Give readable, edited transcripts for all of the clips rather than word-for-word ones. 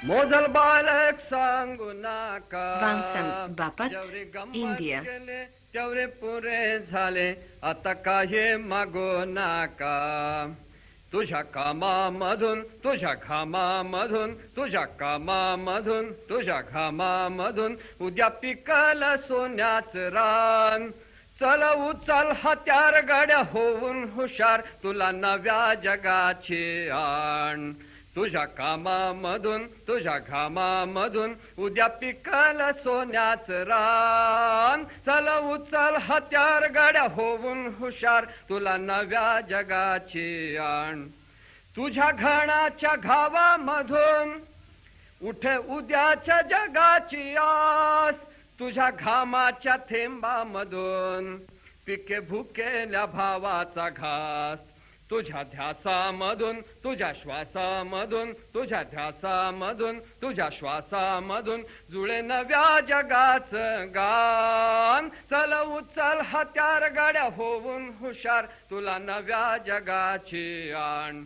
मोजल बालक सांगू नका Vansan Bapat, जेवढे गंमत India. केले तेवढे पुरे झाले आता काही मागू नका तुझ्या कामामधून तुझ्या घामामधून तुझ्या कामामधून तुझ्या घामामधून उद्या पिकल सोन्याचं रान चल उचल हत्यार गाड्या होऊन हुशार तुला नव्या जगाची आण तुझ्या कामामधून तुझ्या घामामधून उद्या पिकल सोन्याचं रान चल उचल हत्यार गाड्या होऊन हुशार तुला नव्या जगाची आण तुझ्या घणाच्या घावामधून उठे उद्याच्या जगाची आस तुझ्या घामाच्या थेंबामधून पिके भुकेल्या भावाचा घास तुझ्या ध्यासामधून तुझ्या श्वासामधून तुझ्या ध्यासामधून तुझ्या श्वासामधून जुळे नव्या जगाचं गान चल उचल हत्यार गाड्या होऊन हुशार तुला नव्या जगाची आण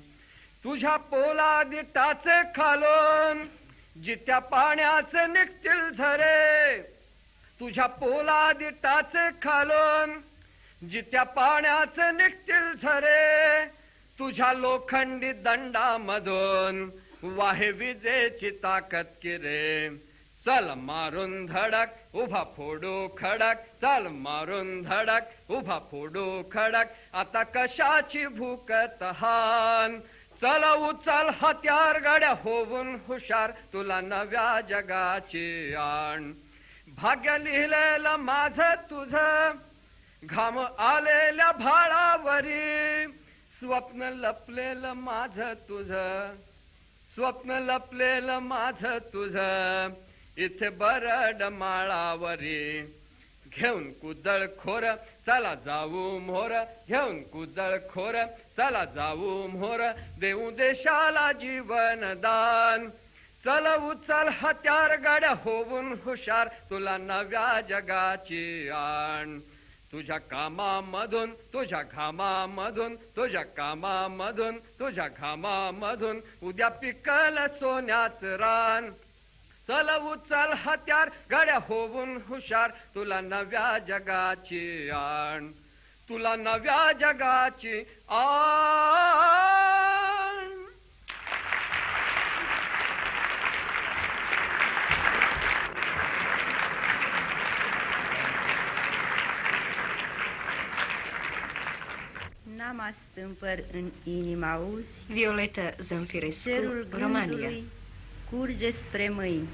तुझ्या पोलादी टाचे खालून जित्या पाण्याचे निघतील झरे तुझ्या पोलादी टाचे खालून जित्या पाण्याचे निघतील झरे तुझ्या लोखंडी दंडामधून वाहे विजेची ताकद किरे चल मारून धडक उभा फोडू खडक चल मारून धडक उभा फोडू खडक आता कशाची भूक तहान चल उचल हत्यार गाड्या होऊन हुशार तुला नव्या जगाची आण भाग्य लिहिलेलं माझं तुझं घाम आलेल्या भाळावरी स्वप्न लपलेलं माझं तुझं स्वप्न लपलेलं माझं तुझं इथे बरड माळावरी घेऊन कुदळ खोर चला जाऊ मोर घेऊन कुदळ खोर चला जाऊ मोर देऊ देशाला जीवन दान चल उचल हत्यार गाड्या होऊन हुशार तुला नव्या जगाची आण तुझ्या कामामधून तुझ्या घामामधून तुझ्या कामामधून तुझ्या घामामधून उद्या पिकल सोन्याचं रान चल उचल हत्यार गाड्या होऊन हुशार तुला नव्या जगाची आण तुला नव्या जगाची आण N-am astâmpăr în inima auzi, Violeta Zamfirescu, cerul Romania. gândului curge spre mâini.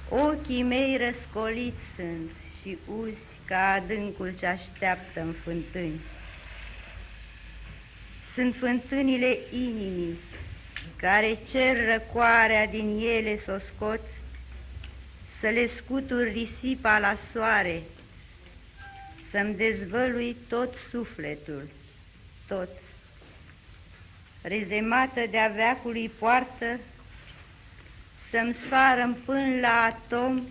Ochii mei răscoliți sunt și uzi ca adâncul ce așteaptă în fântâni. Sunt fântânile inimii care cer răcoarea din ele să o scot, să le scutur risipa la soare, să-mi dezvălui tot sufletul, tot. Rezemată de-a veacului poartă, să-mi sfară până la atom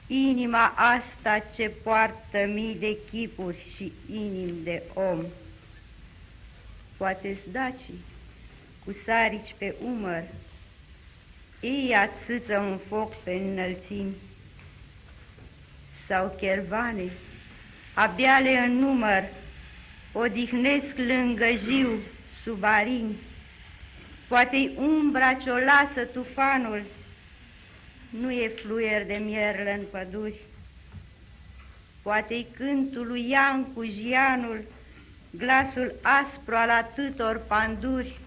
inima asta ce poartă mii de chipuri și inimi de om. Poate-s dacii, cu sarici pe umăr, ei ațâță un foc pe înălțimi, sau chervane, abiale în număr, odihnesc lângă jiu, sub arini. Poate-i umbra ce-o lasă tufanul, nu e fluier de mierlă în păduri. Poate-i cântul lui Iancu Jianul, glasul aspru al atâtor panduri.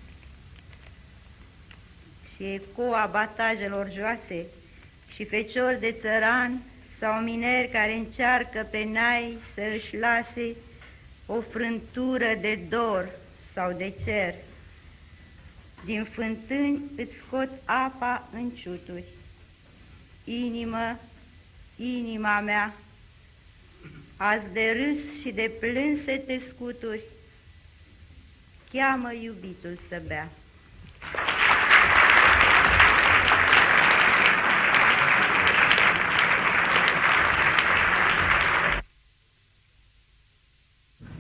Și ecoa batajelor joase și feciori de țăran sau mineri care încearcă pe nai să își lase o frântură de dor sau de cer. Din fântâni îți scot apa în ciuturi. Inimă, inima mea, azi de râs și de plânse te scuturi, cheamă iubitul să bea.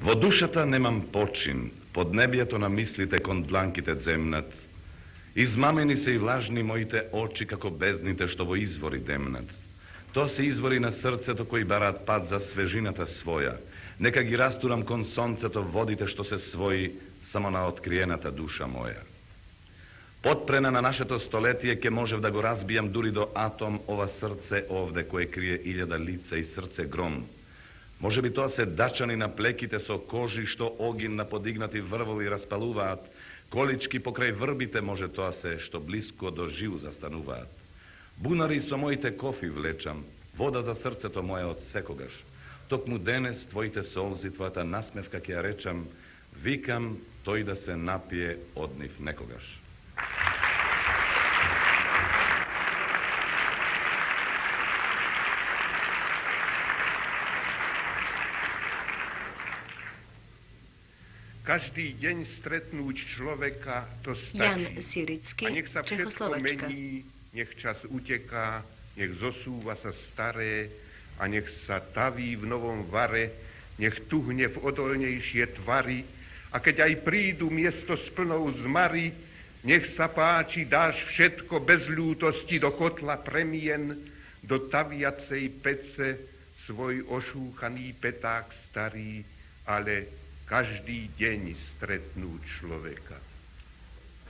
Во душата немам почин, поднебјето на мислите кон дланките земнат Измамени се и влажни моите очи како бездните што во извори демнат. Тоа се извори на срцето кои бараат пат за свежината своја. Нека ги растурам кон сонцето водите што се свои само на откриената душа моја. Подпрена на нашето столетие ке можев да го разбијам дури до атом ова срце овде кое крие 1000 лица и срце гром. Може би тоа се дачани на плеките со кожи што огин на подигнати врвови распалуваат, колички покрај врбите може тоа се што блиско до жив застануваат. Бунари со моите кофи влечам, вода за срцето моje од секогаш. Токму денес твоите солзи, твојата насмевка ќе ја речам, викам тој да се напие од нив некогаш. Každý deň stretnúť človeka, to Jan stačí. Sirický, A nech sa všetko Čechoslovačka. mení, nech čas uteká, nech zosúva sa staré a nech sa taví v novom vare, nech tuhne v odolnejšie tvary. A keď aj prídu miesto s plnou zmary, nech sa páči, dáš všetko bez ľútosti do kotla premien, do taviacej pece svoj ošúchaný peták starý, ale každý deň stretnúť človeka.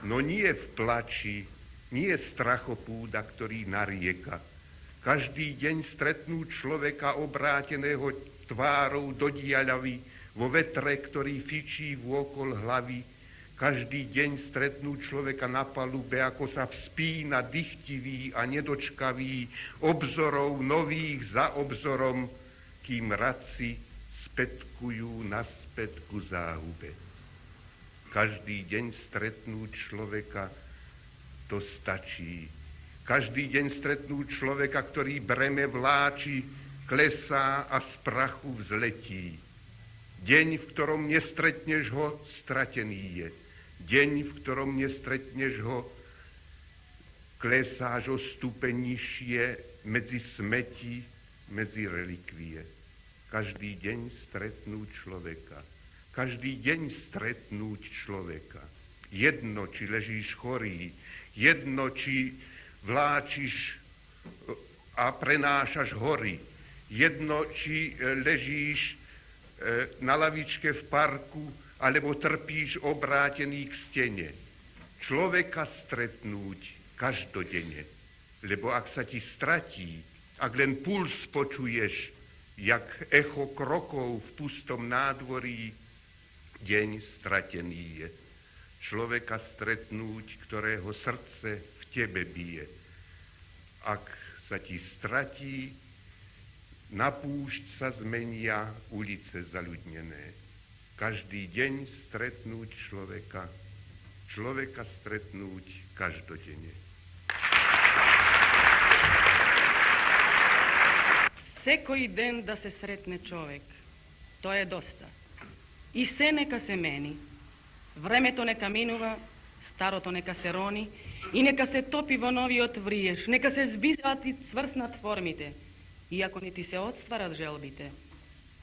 No nie v plači, nie strachopúda, ktorý narieka. Každý deň stretnúť človeka obráteného tvárou do diaľavy, vo vetre, ktorý fičí vôkol hlavy. Každý deň stretnúť človeka na palube, ako sa vzpína dychtivý a nedočkavý obzorov nových za obzorom, kým radci spätkujú naspäť ku záhube. Každý deň stretnúť človeka, to stačí. Každý deň stretnúť človeka, ktorý breme vláči, klesá a z prachu vzletí. Deň, v ktorom nestretneš ho, stratený je. Deň, v ktorom nestretneš ho, klesáš o stupeň nižšie medzi smeti, medzi relikvie. Každý deň stretnúť človeka. Každý deň stretnúť človeka. Jedno, či ležíš chorý, jedno, či vláčiš a prenášaš hory, jedno, či ležíš na lavičke v parku, alebo trpíš obrátený k stene. Človeka stretnúť každodenne, lebo ak sa ti stratí, ak len puls počuješ, jak echo krokov v pustom nádvorí, deň stratený je. Človeka stretnúť, ktorého srdce v tebe bije. Ak sa ti stratí, na púšť sa zmenia ulice zaľudnené. Každý deň stretnúť človeka, človeka stretnúť každodenne. Секој ден да се сретне човек, тоа е доста. И се нека се мени. Времето нека минува, старото нека се рони и нека се топи во новиот вриеш, нека се збизаат и цврснат формите. Иако не ти се отстварат желбите,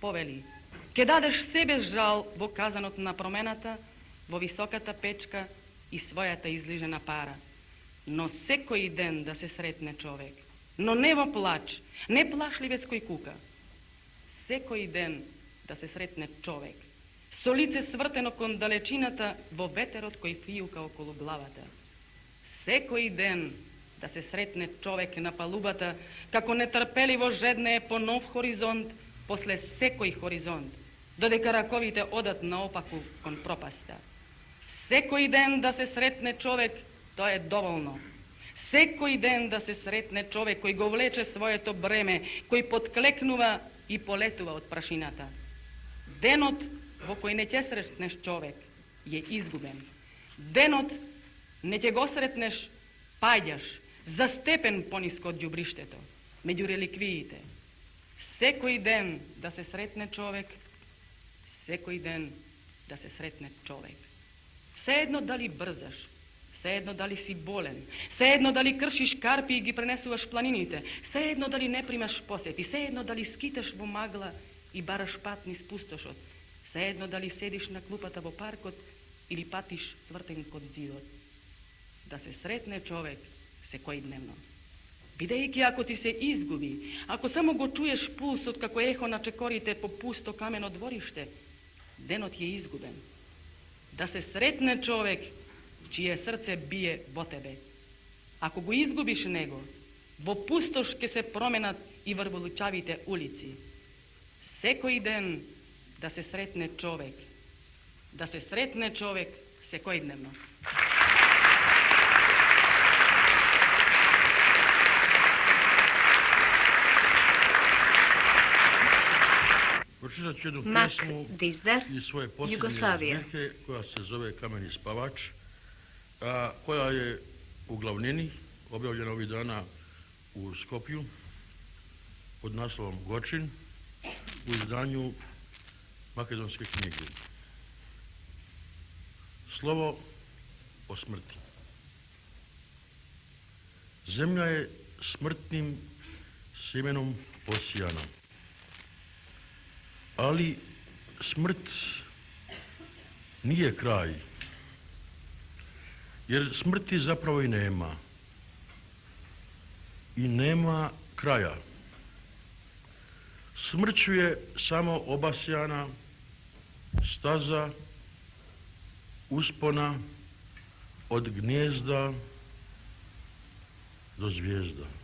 повели, ке дадеш себе жал во казанот на промената, во високата печка и својата излижена пара. Но секој ден да се сретне човек, но не во плач, не плашливец кој кука. Секој ден да се сретне човек, со лице свртено кон далечината во ветерот кој фијука околу главата. Секој ден да се сретне човек на палубата, како нетрпеливо жеднее по нов хоризонт, после секој хоризонт, додека раковите одат наопаку кон пропаста. Секој ден да се сретне човек, тоа е доволно. Секој ден да се сретне човек кој го влече своето бреме, кој подклекнува и полетува од прашината. Денот во кој не ќе сретнеш човек е изгубен. Денот не ќе го сретнеш, паѓаш, застепен пониско од ѓубриштето, меѓу реликвиите. Секој ден да се сретне човек, секој ден да се сретне човек. Сеедно дали брзаш, сеедно дали си болен, сеедно дали кршиш карпи и ги пренесуваш планините, сеедно дали не примаш посети, сеедно дали скиташ во магла и бараш пат низ пустошот, сеедно дали седиш на клупата во паркот или патиш свртен код зидот. da se sretne čovek sekojidnevno. Bidejki ako ti se izgubi, ako samo go čuješ pust od kako eho načekorite po pusto kameno dvorište, denot je izguben. Da se sretne čovek čije srce bije vo tebe. Ako go izgubiš nego, vo pustoške se promenat i vrvolučavite ulici. Sekoj den da se sretne čovek. Da se sretne čovek sekojidnevno. Pročitat ću jednu Mak pjesmu Dizdar, iz svoje posljednje Jugoslavija. zbirke koja se zove Kameni spavač, a koja je u glavnini objavljena ovih dana u Skopju pod naslovom Gočin u izdanju Makedonske knjige. Slovo o smrti. Zemlja je smrtnim sjemenom posijana. Ali smrt nije kraj, jer smrti zapravo i nema. I nema kraja. Smrću je samo obasjana staza uspona od gnijezda do zvijezda.